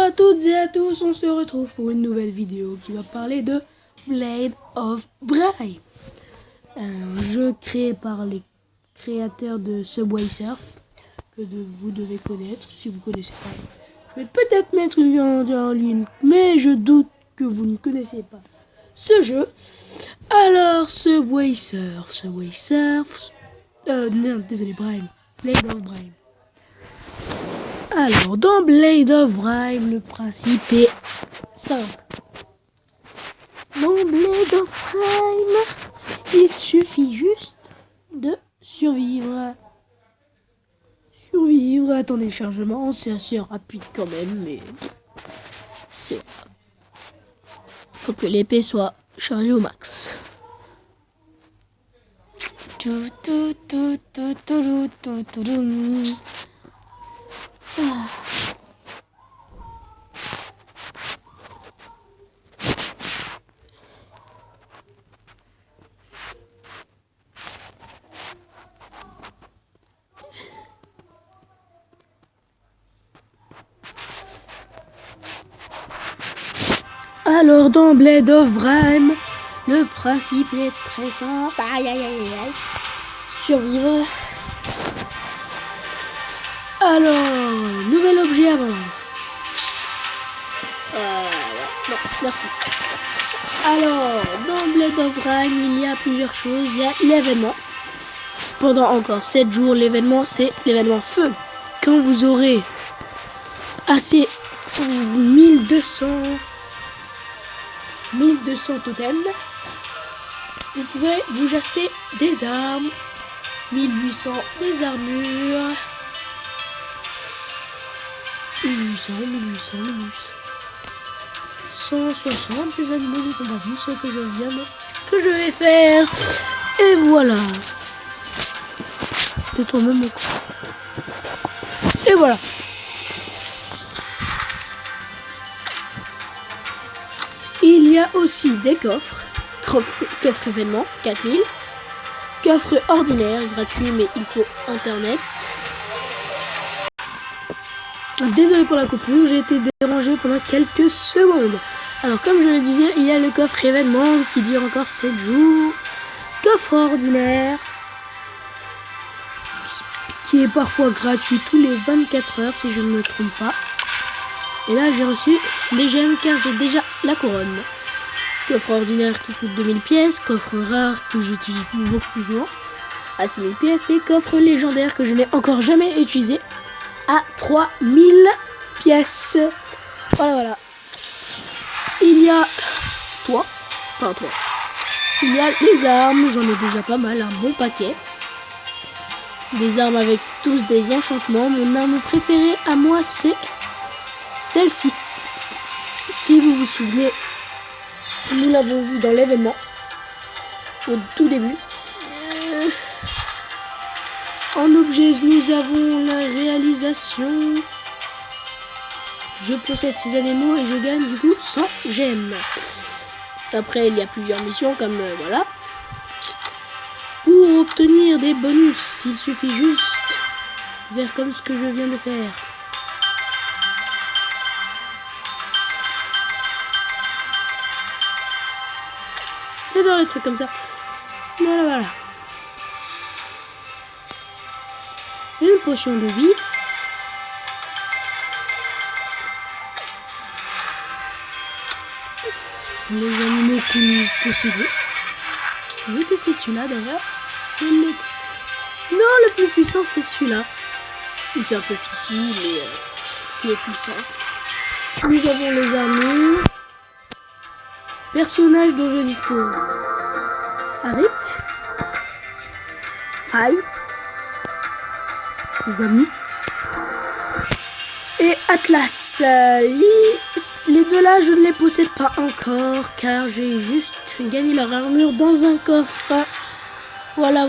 à toutes et à tous, on se retrouve pour une nouvelle vidéo qui va parler de Blade of Brime, un jeu créé par les créateurs de Subway Surf que vous devez connaître si vous connaissez pas. Je vais peut-être mettre une vidéo en ligne, mais je doute que vous ne connaissez pas ce jeu. Alors Subway Surf, non, désolé, Brime, Blade of Brime. Alors, dans Blade of Brime, le principe est simple. Dans Blade of Brime, il suffit juste de survivre. Attends, téléchargement, c'est assez rapide quand même, mais c'est... faut que l'épée soit chargée au max. Alors dans Blade of Brime, le principe est très simple. Survivre. Alors, nouvel objet à vendre. Non, merci. Alors, dans Blade of Brime, il y a plusieurs choses. Il y a l'événement. Pendant encore 7 jours, l'événement, c'est l'événement feu. Quand vous aurez assez 1200 totems, vous pouvez vous acheter des armes. 1800 des armures. 1800. 160 des animaux de compagnie, ce que je vais faire. Et voilà. Peut-être même au coup. Et voilà. Il y a aussi des coffres événement, 4000. Coffre ordinaire, gratuit, mais il faut internet. Désolé pour la coupure, j'ai été dérangé pendant quelques secondes. Alors comme je le disais, il y a le coffre événement qui dure encore 7 jours. Coffre ordinaire, qui est parfois gratuit tous les 24 heures si je ne me trompe pas. Et là j'ai reçu des gemmes car j'ai déjà la couronne. Coffre ordinaire qui coûte 2000 pièces, coffre rare que j'utilise beaucoup plus souvent à 6000 pièces et coffre légendaire que je n'ai encore jamais utilisé à 3000 pièces. Voilà. Il y a il y a les armes, j'en ai déjà pas mal, un bon paquet. Des armes avec tous des enchantements. Mon arme préférée à moi c'est celle-ci. Si vous vous souvenez, nous l'avons vu dans l'événement au tout début. En objet, nous avons la réalisation. Je possède ces animaux et je gagne du coup 100 gemmes. Après, il y a plusieurs missions comme voilà. Pour obtenir des bonus, il suffit juste de faire comme ce que je viens de faire. J'adore les trucs comme ça. Voilà. Une potion de vie. Les animaux que nous possédons. Je vais tester celui-là d'ailleurs. C'est le... Non, le plus puissant c'est celui-là. Il fait un peu fifi, mais il est puissant. Nous avons les armures. Personnages dont je dispose. Avec Faye, les amis, et Atlas. Les deux là, je ne les possède pas encore car j'ai juste gagné leur armure dans un coffre. Voilà.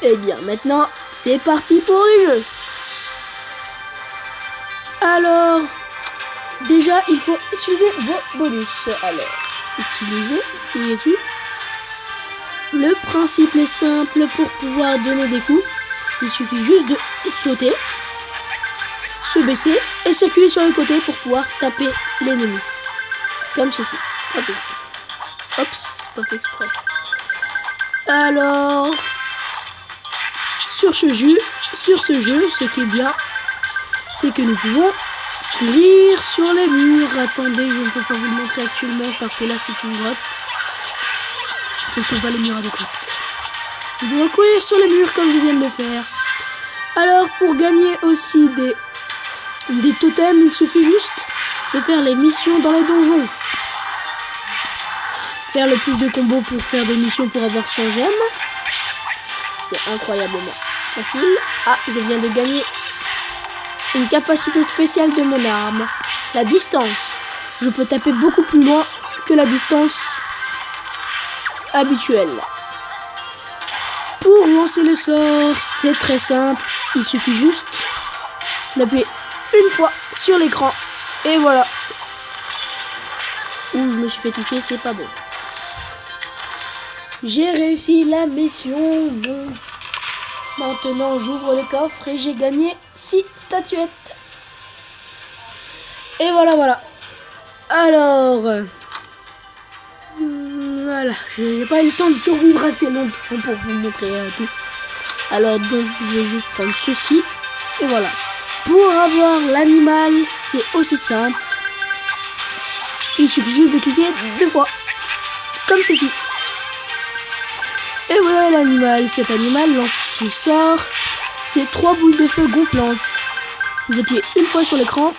Et bien maintenant, c'est parti pour le jeu. Alors, déjà, il faut utiliser vos bonus. Alors, utiliser et essuie. Le principe est simple. Pour pouvoir donner des coups, il suffit juste de sauter se baisser et circuler sur le côté pour pouvoir taper l'ennemi. Comme ceci. Hop là. Oups, pas fait exprès. Alors, sur ce jeu, ce qui est bien, c'est que nous pouvons courir sur les murs. Attendez, je ne peux pas vous le montrer actuellement parce que là c'est une grotte. Ce ne sont pas les murs adéquats. Nous pouvons courir sur les murs comme je viens de le faire. Alors, pour gagner aussi des totems, il suffit juste de faire les missions dans les donjons. Faire le plus de combos pour faire des missions pour avoir 100 gemmes. C'est incroyablement facile. Ah, je viens de gagner une capacité spéciale de mon arme. La distance. Je peux taper beaucoup plus loin que la distance habituelle. Pour lancer le sort, c'est très simple. Il suffit juste d'appuyer une fois sur l'écran. Et voilà. Ouh, je me suis fait toucher, c'est pas bon. J'ai réussi la mission. Bon. Maintenant, j'ouvre le coffre et j'ai gagné 6 statuettes. Et voilà. Alors, voilà, j'ai pas eu le temps de survivre assez longtemps pour vous montrer tout. Alors donc, je vais juste prendre ceci. Et voilà. Pour avoir l'animal, c'est aussi simple. Il suffit juste de cliquer 2 fois. Comme ceci. Et voilà l'animal. Cet animal lance son sort. C'est 3 boules de feu gonflantes. Vous appuyez une fois sur l'écran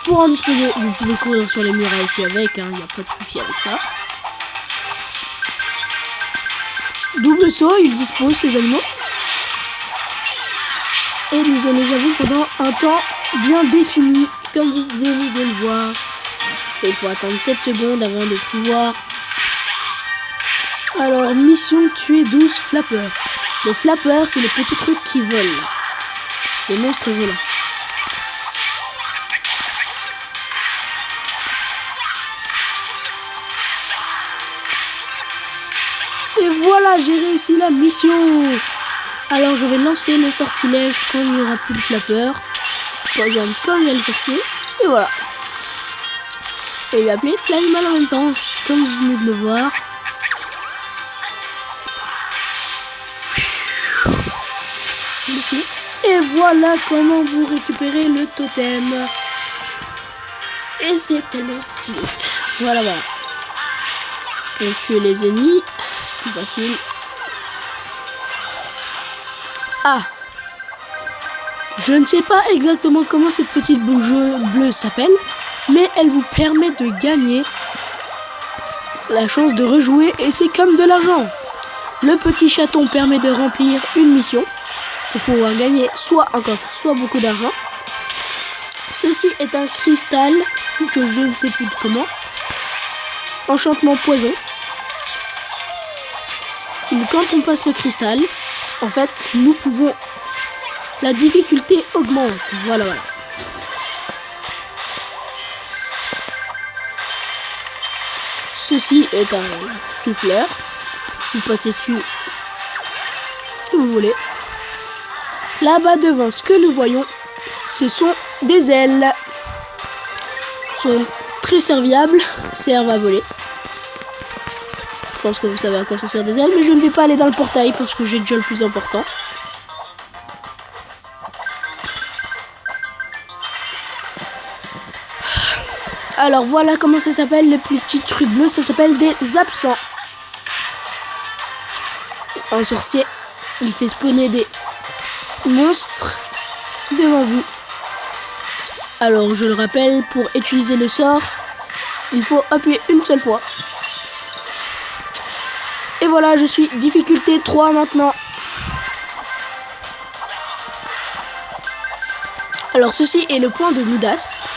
pour en disposer. Vous pouvez courir sur les murs aussi avec, il n'y a pas de souci avec ça. Double saut, il dispose ces animaux. Et nous les avons pendant un temps bien défini, comme vous venez de le voir. Et il faut attendre 7 secondes avant de pouvoir... Alors, mission tuer 12 flappeurs. Les flappeurs, c'est les petits trucs qui volent. Les monstres volants. Et voilà, j'ai réussi la mission. Alors, je vais lancer le sortilège quand il n'y aura plus de flappeurs. Par exemple, quand il y a le sorcier. Et voilà. Et il va appeler l'animal en même temps, comme vous venez de le voir. Et voilà comment vous récupérez le totem. Et c'est tellement stylé. Voilà. On tue les ennemis. Plus facile. Ah. Je ne sais pas exactement comment cette petite boule bleue s'appelle. Mais elle vous permet de gagner la chance de rejouer. Et c'est comme de l'argent. Le petit chaton permet de remplir une mission. Il faut gagner soit un coffre, soit beaucoup d'argent. Ceci est un cristal que je ne sais plus comment. Enchantement poison. Et quand on passe le cristal, en fait, nous pouvons... La difficulté augmente. Voilà. Ceci est un souffleur. Vous passez dessus si vous voulez. Là-bas devant, ce que nous voyons, ce sont des ailes. Sont très serviables, servent à voler. Je pense que vous savez à quoi ça sert des ailes, mais je ne vais pas aller dans le portail parce que j'ai déjà le plus important. Alors voilà comment ça s'appelle, le petit truc bleu, ça s'appelle des absents. Un sorcier, il fait spawner des monstres devant vous. Alors je le rappelle, pour utiliser le sort, il faut appuyer une seule fois. Et voilà, je suis difficulté 3 maintenant. Alors ceci est le point de Midas.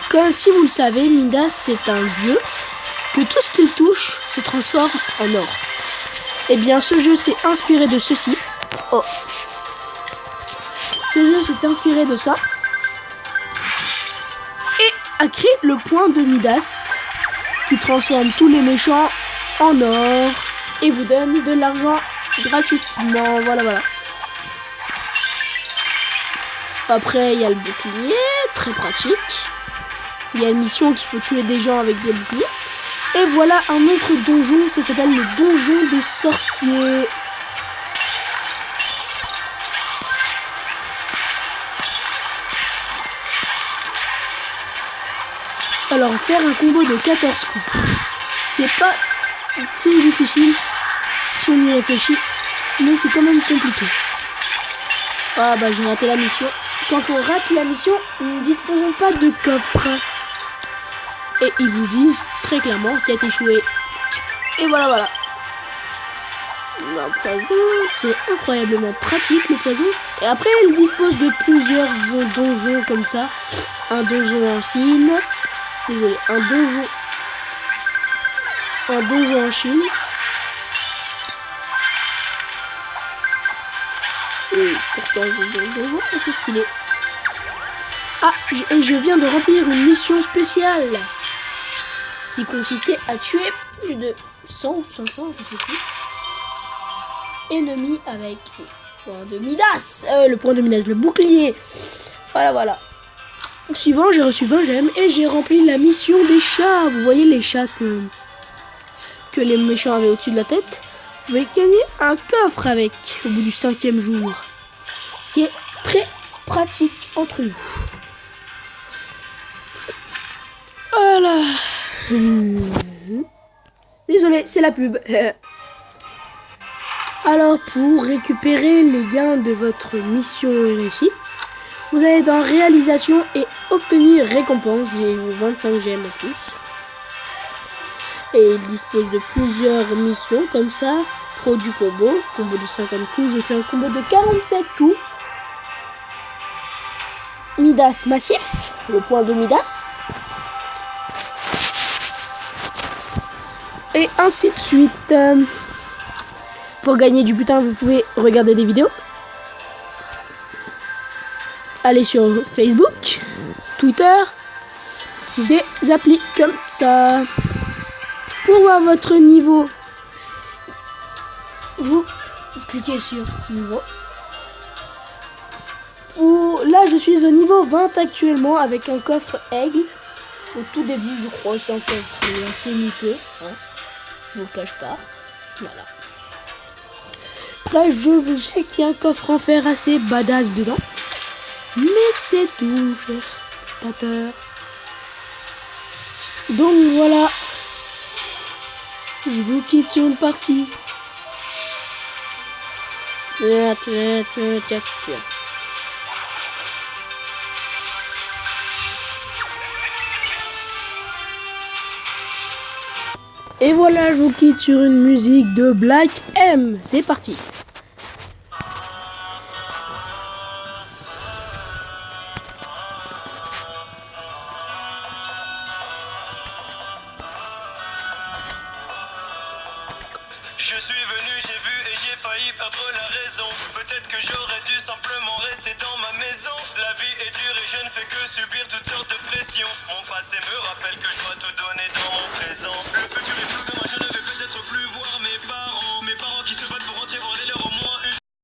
Comme si vous le savez, Midas c'est un dieu que tout ce qu'il touche se transforme en or. Et bien ce jeu s'est inspiré de ceci. Oh. Ce jeu s'est inspiré de ça et a créé le point de Midas qui transforme tous les méchants en or et vous donne de l'argent gratuitement. Voilà. Après, il y a le bouclier, très pratique. Il y a une mission qu'il faut tuer des gens avec des boucliers. Et voilà un autre donjon, ça s'appelle le donjon des sorciers. Alors, faire un combo de 14 coups, c'est difficile si on y réfléchit, mais c'est quand même compliqué. Ah bah j'ai raté la mission. Quand on rate la mission, nous ne disposons pas de coffre. Et ils vous disent très clairement qu'il a échoué. Et voilà. Le poison, c'est incroyablement pratique le poison. Et après, il dispose de plusieurs donjons comme ça. Un donjon en Chine. Désolé, un donjon en Chine. Et certains donjons, c'est stylé. Ah, et je viens de remplir une mission spéciale qui consistait à tuer plus de 100 ou 500, je sais plus, ennemis avec le point de Midas. Le bouclier. Voilà. Suivant, j'ai reçu 20 gemmes et j'ai rempli la mission des chats. Vous voyez les chats que les méchants avaient au-dessus de la tête. Vous pouvez gagner un coffre avec au bout du 5e jour, qui est très pratique entre nous. Voilà. Désolé, c'est la pub. Alors, pour récupérer les gains de votre mission réussie, vous allez dans réalisation et obtenir récompense. J'ai eu 25 gemmes en plus. Et il dispose de plusieurs missions comme ça. Pro du combo de 50 coups. J'ai fait un combo de 47 coups. Midas massif, le point de Midas. Et ainsi de suite. Pour gagner du butin, vous pouvez regarder des vidéos. Allez sur Facebook, Twitter, des applis comme ça. Pour voir votre niveau, vous cliquez sur niveau. Là, je suis au niveau 20 actuellement avec un coffre aigle. Au tout début, je crois, c'est un coffre assez miteux. Hein. Je ne vous le cache pas. Voilà. Après, je sais qu'il y a un coffre en fer assez badass dedans. Mais c'est tout, cher spectateur. Donc voilà. Je vous quitte sur une partie. Et voilà, je vous quitte sur une musique de Black M. C'est parti. Je suis venu, j'ai vu et j'ai failli perdre la raison. Peut-être que j'aurais dû simplement rester dans ma maison. La vie est dure et je ne fais que subir toutes sortes de pressions. Mon passé me rappelle que je dois tout donner dans mon présent. Le futur est flou, demain je ne vais peut-être plus voir mes parents. Mes parents